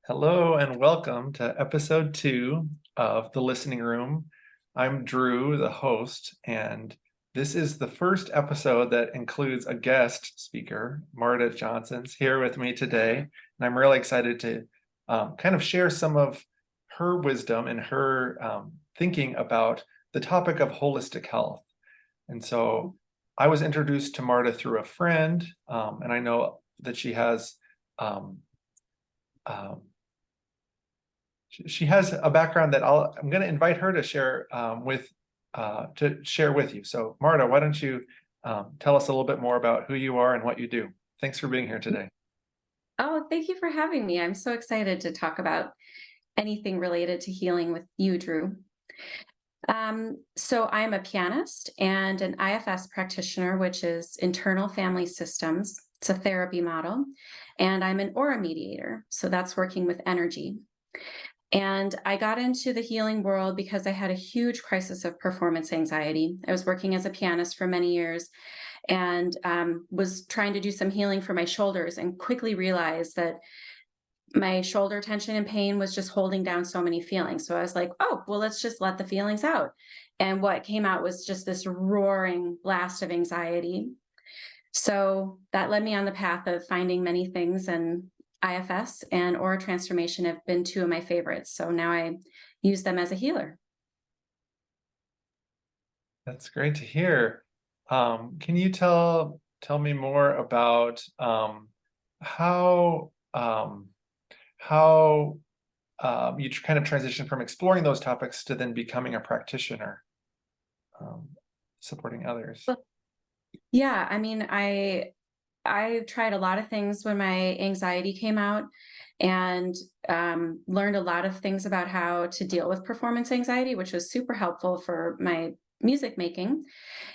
Hello and welcome to episode 2 of The Listening Room. I'm Drew, the host, and this is the first episode that includes a guest speaker. Marta Johnson's here with me today, and I'm really excited to kind of share some of her wisdom and her thinking about the topic of holistic health. And so I was introduced to Marta through a friend, and I know that she has um, she has a background that I'm going to invite her to share with you. So Marta, why don't you tell us a little bit more about who you are and what you do? Thanks for being here today. Oh, thank you for having me. I'm so excited to talk about anything related to healing with you, Drew. So I'm a pianist and an IFS practitioner, which is internal family systems. It's a therapy model. And I'm an aura mediator. So that's working with energy. And I got into the healing world because I had a huge crisis of performance anxiety. I was working as a pianist for many years and was trying to do some healing for my shoulders and quickly realized that my shoulder tension and pain was just holding down so many feelings. So I was like, oh, well, let's just let the feelings out. And what came out was just this roaring blast of anxiety. So that led me on the path of finding many things, and IFS and aura transformation have been two of my favorites. So now I use them as a healer. That's great to hear. Can you tell me more about how how you kind of transition from exploring those topics to then becoming a practitioner, um, supporting others? Well, yeah, I mean, I tried a lot of things when my anxiety came out and learned a lot of things about how to deal with performance anxiety, which was super helpful for my music making.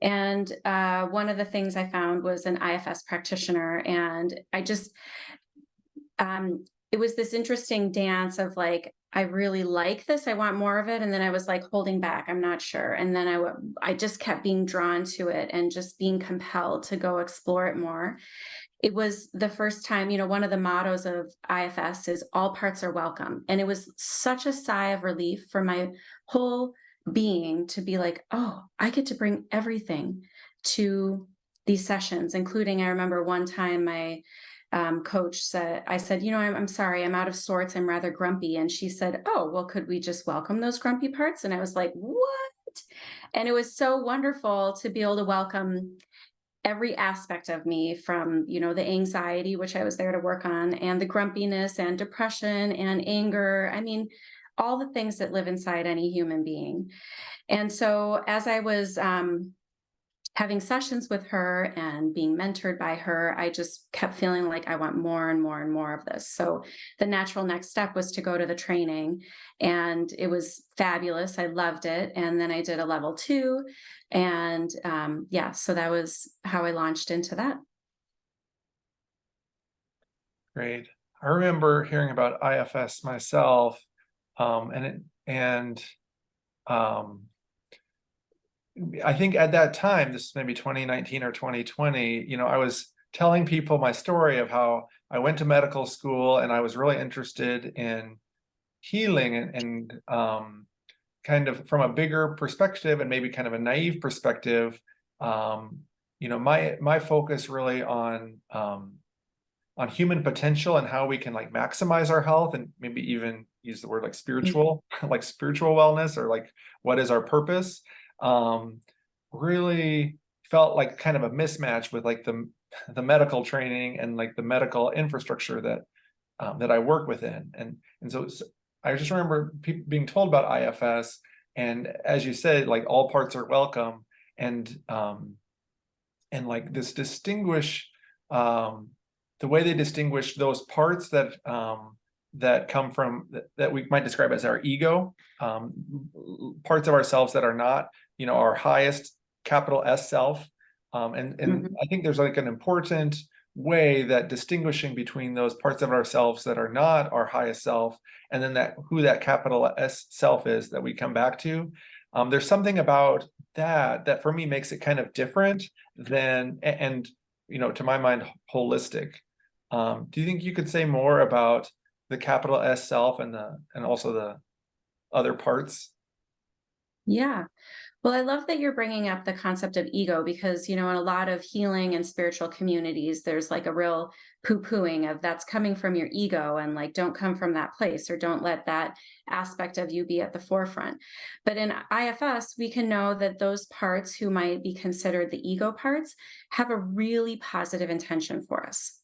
And one of the things I found was an IFS practitioner. And it was this interesting dance of like, I really like this. I want more of it. And then I was like holding back. I'm not sure. And then I just kept being drawn to it and just being compelled to go explore it more. It was the first time, one of the mottos of IFS is all parts are welcome. And it was such a sigh of relief for my whole being to be like, oh, I get to bring everything to these sessions, including I remember one time my coach said, I said, I'm sorry, I'm out of sorts. I'm rather grumpy. And she said, oh, well, could we just welcome those grumpy parts? And I was like, what? And it was so wonderful to be able to welcome every aspect of me from the anxiety, which I was there to work on, and the grumpiness and depression and anger. I mean, all the things that live inside any human being. And so as I was having sessions with her and being mentored by her, I just kept feeling like I want more and more and more of this. So the natural next step was to go to the training, and it was fabulous. I loved it. And then I did a level 2. And yeah, so that was how I launched into that. Great. I remember hearing about IFS myself, and um, I think at that time, this is maybe 2019 or 2020, I was telling people my story of how I went to medical school and I was really interested in healing and kind of from a bigger perspective and maybe kind of a naive perspective. Um, my focus really on human potential and how we can like maximize our health and maybe even use the word like spiritual, like spiritual wellness, or like what is our purpose. um, Really felt like kind of a mismatch with like the medical training and like the medical infrastructure that I work within. And so I just remember people being told about IFS, and as you said, like all parts are welcome, and like this distinguish um, the way they distinguish those parts that come from that we might describe as our ego, parts of ourselves that are not, our highest capital S self. And Mhm. I think there's like an important way that distinguishing between those parts of ourselves that are not our highest self, and then that who that capital S self is that we come back to. There's something about that for me makes it kind of different than, and to my mind, holistic. Do you think you could say more about the capital S self and also the other parts? Yeah. Well, I love that you're bringing up the concept of ego because, in a lot of healing and spiritual communities, there's like a real poo-pooing of that's coming from your ego and like don't come from that place or don't let that aspect of you be at the forefront. But in IFS, we can know that those parts who might be considered the ego parts have a really positive intention for us,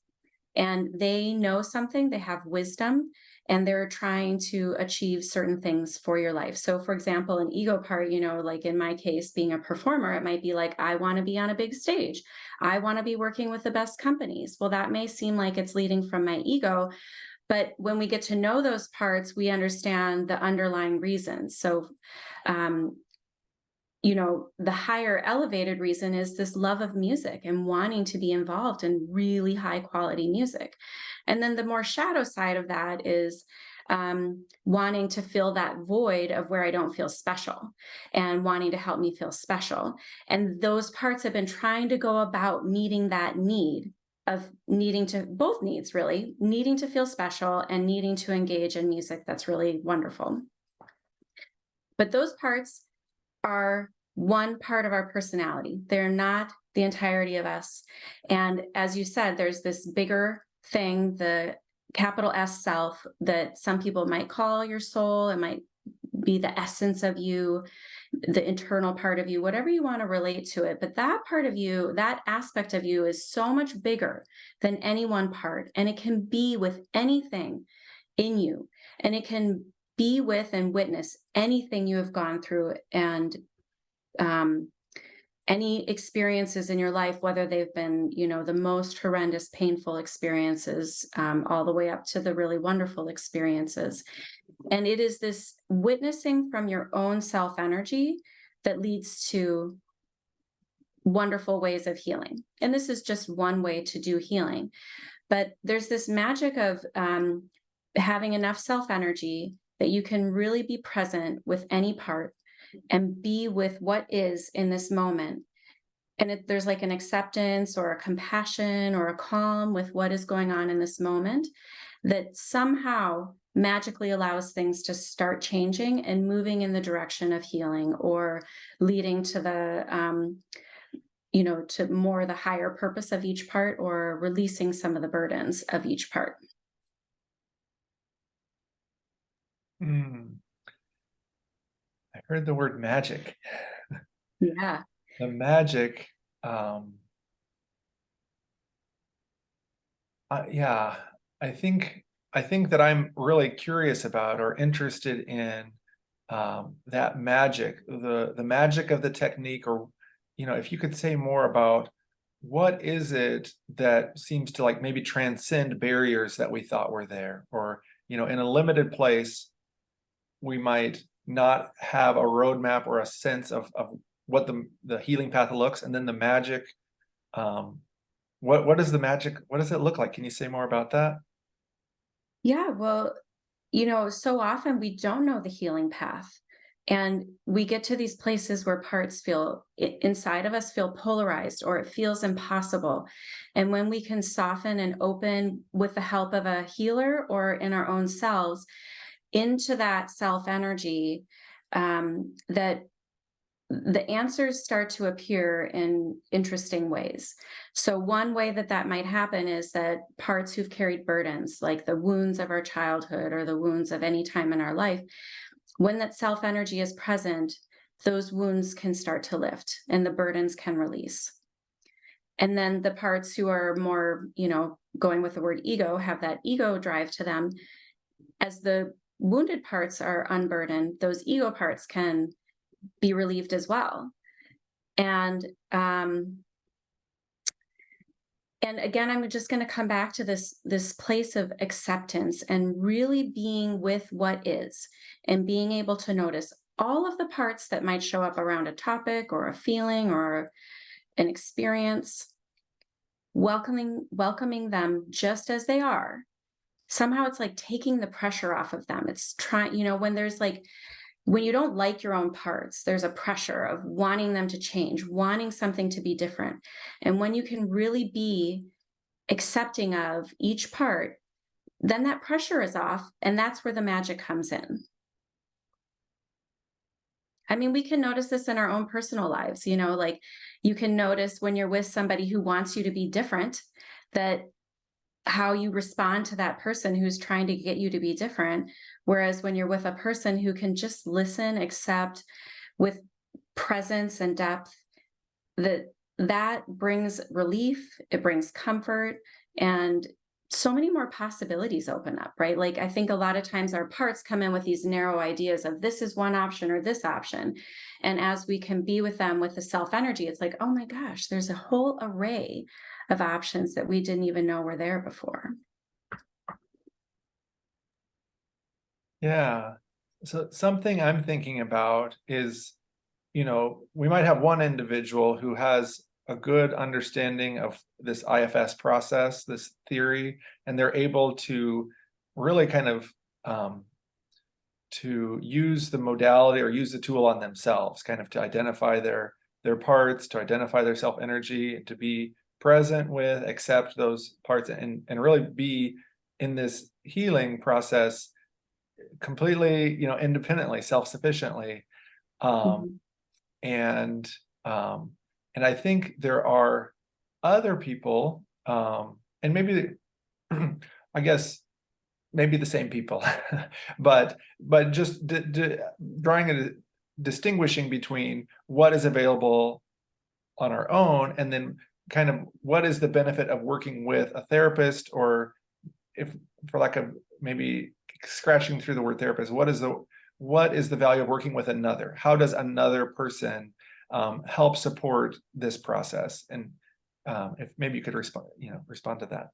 and they know something, they have wisdom, and they're trying to achieve certain things for your life. So, for example, an ego part, like in my case, being a performer, it might be like, I want to be on a big stage. I want to be working with the best companies. Well, that may seem like it's leading from my ego, but when we get to know those parts, we understand the underlying reasons. So, um, the higher elevated reason is this love of music and wanting to be involved in really high quality music. And then the more shadow side of that is wanting to fill that void of where I don't feel special and wanting to help me feel special. And those parts have been trying to go about meeting that need of needing to, both needs really, needing to feel special and needing to engage in music that's really wonderful. But those parts are one part of our personality. They're not the entirety of us. And as you said, there's this bigger thing, the capital S self, that some people might call your soul. It might be the essence of you, the internal part of you, whatever you want to relate to it. But that part of you, that aspect of you is so much bigger than any one part. And it can be with anything in you. And it can be with and witness anything you have gone through and um, any experiences in your life, whether they've been, the most horrendous, painful experiences, all the way up to the really wonderful experiences. And it is this witnessing from your own self energy that leads to wonderful ways of healing. And this is just one way to do healing. But there's this magic of having enough self energy that you can really be present with any part and be with what is in this moment. And there's like an acceptance or a compassion or a calm with what is going on in this moment that somehow magically allows things to start changing and moving in the direction of healing or leading to to more the higher purpose of each part or releasing some of the burdens of each part. Hmm. I heard the word magic. Yeah. The magic, um, yeah, I think I think that I'm really curious about or interested in that magic, the magic of the technique, or if you could say more about what is it that seems to like maybe transcend barriers that we thought were there, or in a limited place, we might not have a roadmap or a sense of what the healing path looks, and then the magic. Um, what is the magic? What does it look like? Can you say more about that? Yeah. Well, so often we don't know the healing path. And we get to these places where parts feel inside of us feel polarized or it feels impossible. And when we can soften and open with the help of a healer or in our own selves into that self energy, that the answers start to appear in interesting ways. So, one way that that might happen is that parts who've carried burdens, like the wounds of our childhood or the wounds of any time in our life, when that self energy is present, those wounds can start to lift and the burdens can release. And then the parts who are more, going with the word ego, have that ego drive to them. As the wounded parts are unburdened, those ego parts can be relieved as well. And and again, I'm just going to come back to this place of acceptance and really being with what is and being able to notice all of the parts that might show up around a topic or a feeling or an experience, welcoming them just as they are. Somehow it's like taking the pressure off of them. It's trying, when there's like when you don't like your own parts, there's a pressure of wanting them to change, wanting something to be different. And when you can really be accepting of each part, then that pressure is off, and that's where the magic comes in. I mean, we can notice this in our own personal lives, like you can notice when you're with somebody who wants you to be different, that how you respond to that person who's trying to get you to be different. Whereas when you're with a person who can just listen, accept with presence and depth, that brings relief, it brings comfort, and so many more possibilities open up, right? Like I think a lot of times our parts come in with these narrow ideas of this is one option or this option. And as we can be with them with the self energy, it's like, oh my gosh, there's a whole array of options that we didn't even know were there before. Yeah. So something I'm thinking about is, we might have one individual who has a good understanding of this IFS process, this theory, and they're able to really kind of to use the modality or use the tool on themselves, kind of to identify their parts, to identify their self energy, to be present with, accept those parts, and really be in this healing process completely, independently, self-sufficiently. Mhm. And um, and I think there are other people, and maybe I guess maybe the same people, but just drawing distinguishing between what is available on our own, and then kind of what is the benefit of working with a therapist, or if, for lack of maybe scratching through the word therapist, what is the value of working with another? How does another person help support this process? And if maybe you could respond to that.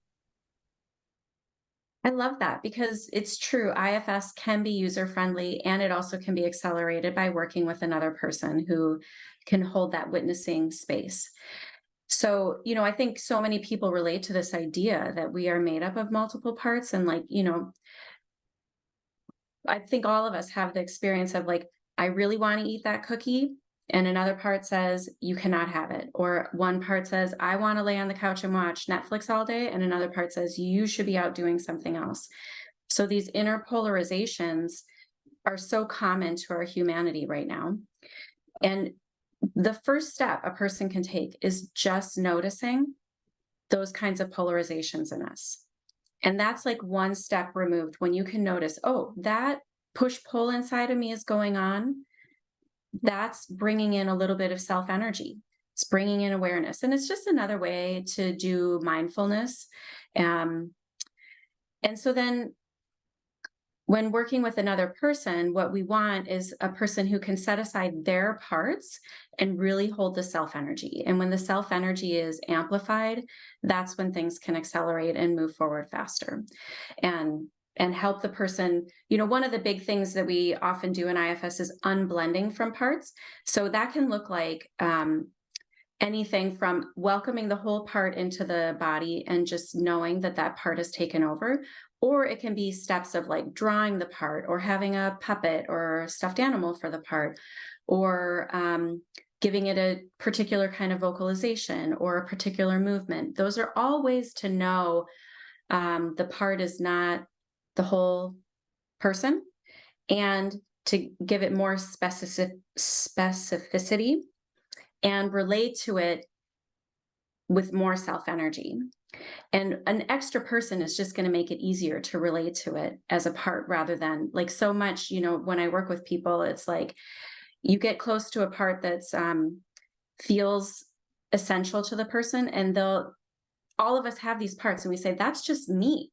I love that because it's true. IFS can be user friendly and it also can be accelerated by working with another person who can hold that witnessing space. So, I think so many people relate to this idea that we are made up of multiple parts. And, like, I think all of us have the experience of like, I really want to eat that cookie. And another part says, you cannot have it. Or one part says, I want to lay on the couch and watch Netflix all day. And another part says, you should be out doing something else. So these inner polarizations are so common to our humanity right now. And the first step a person can take is just noticing those kinds of polarizations in us. And that's like one step removed when you can notice, oh, that push pull inside of me is going on. That's bringing in a little bit of self energy. It's bringing in awareness. And it's just another way to do mindfulness. Um, and so then when working with another person, what we want is a person who can set aside their parts and really hold the self energy. And when the self energy is amplified, that's when things can accelerate and move forward faster. And help the person. One of the big things that we often do in IFS is unblending from parts. So that can look like anything from welcoming the whole part into the body and just knowing that that part is taken over, or it can be steps of like drawing the part or having a puppet or stuffed animal for the part, or giving it a particular kind of vocalization or a particular movement. Those are all ways to know the part is not the whole person, and to give it more specificity and relate to it with more self energy. And an extra person is just going to make it easier to relate to it as a part rather than like so much, when I work with people, it's like you get close to a part that's feels essential to the person, and all of us have these parts and we say, that's just me.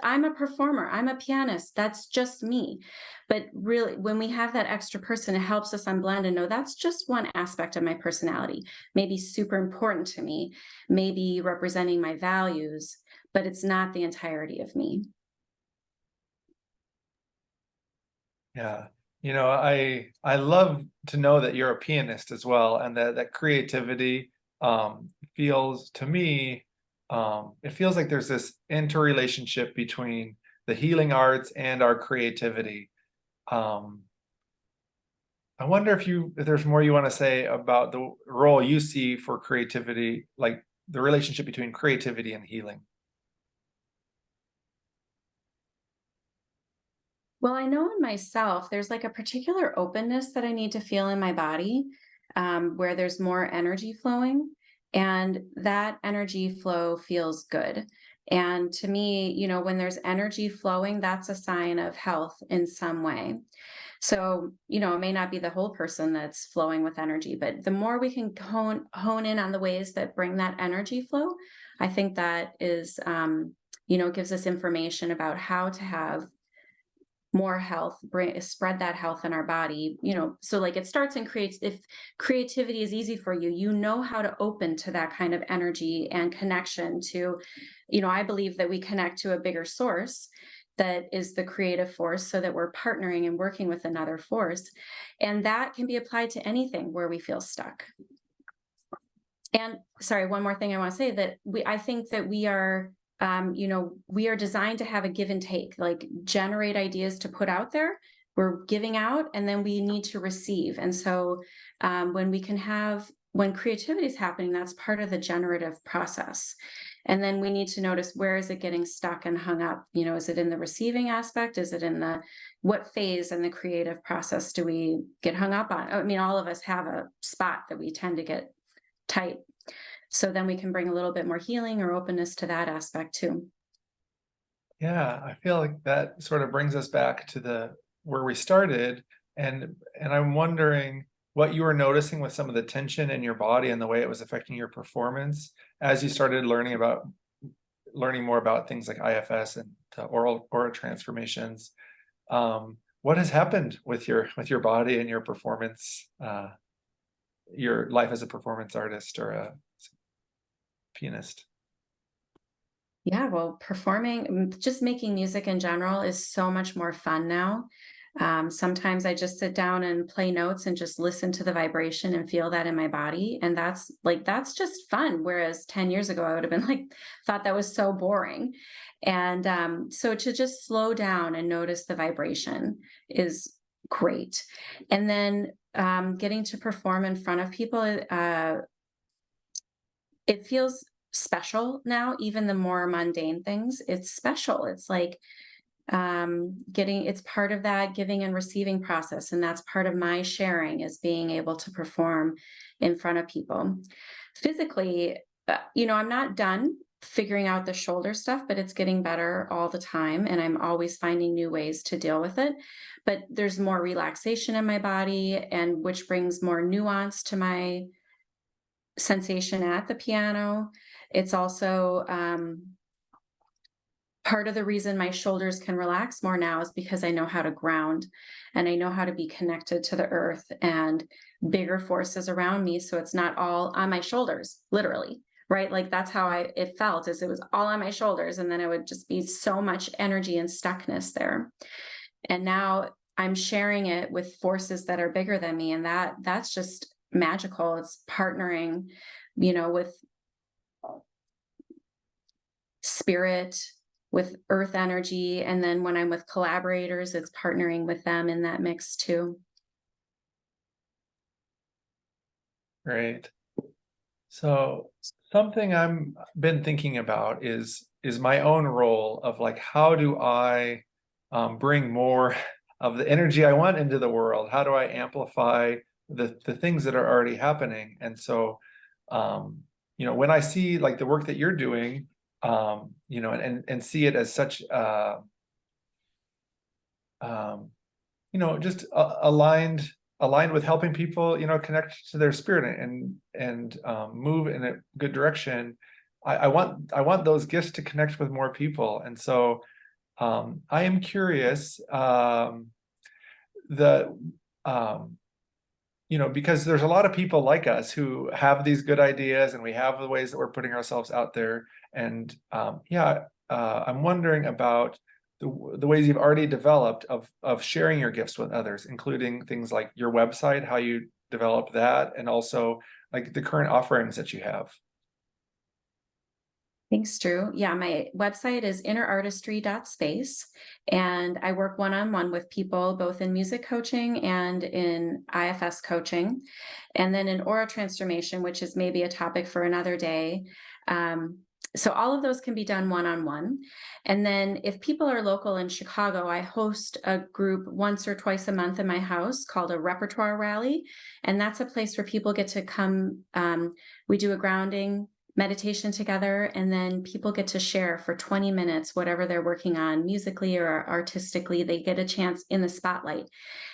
I'm a performer, I'm a pianist, that's just me. But really, when we have that extra person, it helps us unblend and know that's just one aspect of my personality, maybe super important to me, maybe representing my values, but it's not the entirety of me. Yeah. I love to know that you're a pianist as well, and that creativity feels to me, it feels like there's this interrelationship between the healing arts and our creativity. Um, I wonder if there's more you want to say about the role you see for creativity, like the relationship between creativity and healing. Well, I know in myself, there's like a particular openness that I need to feel in my body, where there's more energy flowing, and that energy flow feels good. And to me, when there's energy flowing, that's a sign of health in some way. So, it may not be the whole person that's flowing with energy, but the more we can hone in on the ways that bring that energy flow, I think that is, gives us information about how to have more health, spread that health in our body. So like it starts and creates, if creativity is easy for you, how to open to that kind of energy and connection to, I believe that we connect to a bigger source that is the creative force, so that we're partnering and working with another force, and that can be applied to anything where we feel stuck. And sorry, one more thing I want to say, that I think that we are designed to have a give and take, like generate ideas to put out there. We're giving out, and then we need to receive. And so, when creativity is happening, that's part of the generative process. And then we need to notice, where is it getting stuck and hung up? Is it in the receiving aspect? Is it in what phase in the creative process do we get hung up on? I mean, all of us have a spot that we tend to get tight. So then we can bring a little bit more healing or openness to that aspect too. Yeah, I feel like that sort of brings us back to the where we started, and I'm wondering what you were noticing with some of the tension in your body and the way it was affecting your performance as you started learning more about things like IFS and oral aura transformations. What has happened with your body and your performance, your life as a performance artist or a pianist? Yeah, well, just making music in general is so much more fun now. Sometimes I just sit down and play notes and just listen to the vibration and feel that in my body. And that's just fun. Whereas 10 years ago, I would have been like, thought that was so boring. And so to just slow down and notice the vibration is great. And then getting to perform in front of people, it feels special now. Even the more mundane things, it's special. It's like it's part of that giving and receiving process, and that's part of my sharing, is being able to perform in front of people physically. I'm not done figuring out the shoulder stuff, but it's getting better all the time, and I'm always finding new ways to deal with it. But there's more relaxation in my body, and which brings more nuance to my sensation at the piano. It's also part of the reason my shoulders can relax more now is because I know how to ground, and I know how to be connected to the earth and bigger forces around me. So it's not all on my shoulders, literally, right? Like that's how it felt, is it was all on my shoulders. And then it would just be so much energy and stuckness there. And now I'm sharing it with forces that are bigger than me. And that's just magical. It's partnering, with spirit, with earth energy. And then when I'm with collaborators, it's partnering with them in that mix too. Great. So something I'm been thinking about is my own role of like, how do I bring more of the energy I want into the world? How do I amplify the things that are already happening? And so, when I see like the work that you're doing, and see it as such, just aligned with helping people, connect to their spirit and move in a good direction. I want those gifts to connect with more people, and so I am curious, the because there's a lot of people like us who have these good ideas, and we have the ways that we're putting ourselves out there. And I'm wondering about the ways you've already developed of sharing your gifts with others, including things like your website, how you develop that, and also like the current offerings that you have. Thanks, Drew. Yeah, my website is innerartistry.space, and I work one-on-one with people both in music coaching and in IFS coaching. And then in aura transformation, which is maybe a topic for another day. So all of those can be done one-on-one. And then if people are local in Chicago, I host a group once or twice a month in my house called a repertoire rally. And that's a place where people get to come. We do a grounding meditation together, and then people get to share for 20 minutes whatever they're working on musically or artistically. They get a chance in the spotlight.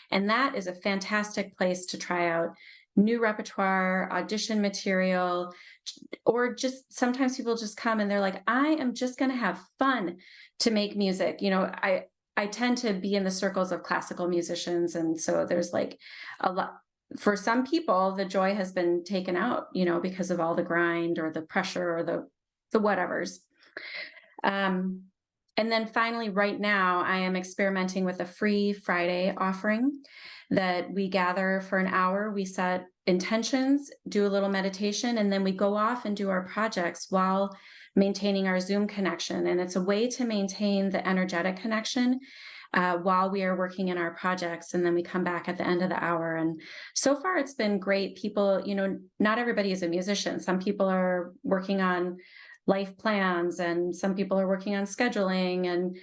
And that is a fantastic place to try out new repertoire, audition material, or just sometimes people just come and they're like, I am just going to have fun to make music. I tend to be in the circles of classical musicians. And so there's like a lot. For some people, the joy has been taken out, because of all the grind or the pressure or the whatevers. Um, and then finally, right now, I am experimenting with a free Friday offering that we gather for an hour. We set intentions, do a little meditation, and then we go off and do our projects while maintaining our Zoom connection. And it's a way to maintain the energetic connection while we are working in our projects. And then we come back at the end of the hour. And so far, it's been great. People, not everybody is a musician. Some people are working on life plans, and some people are working on scheduling and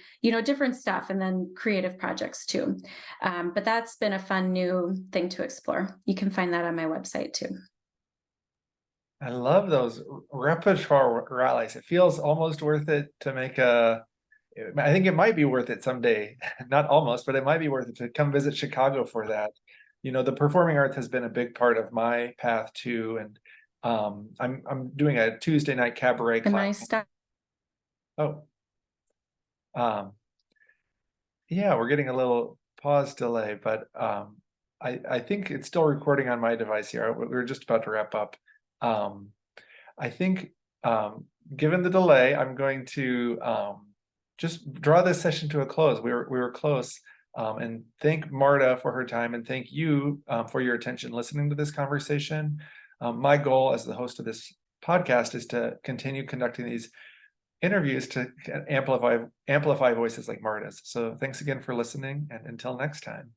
different stuff, and then creative projects too. But that's been a fun new thing to explore. You can find that on my website too. I love those repertoire rallies. It feels almost worth it to make I think it might be worth it someday, not almost, but it might be worth it to come visit Chicago for that. The performing arts has been a big part of my path too. And I'm doing a Tuesday night cabaret The class. nice stuff. Oh, yeah, we're getting a little pause delay, but I think it's still recording on my device here. We're just about to wrap up. I think given the delay, I'm going to just draw this session to a close. We were close. And thank Marta for her time, and thank you for your attention listening to this conversation. My goal as the host of this podcast is to continue conducting these interviews to amplify voices like Marta's. So thanks again for listening, and until next time.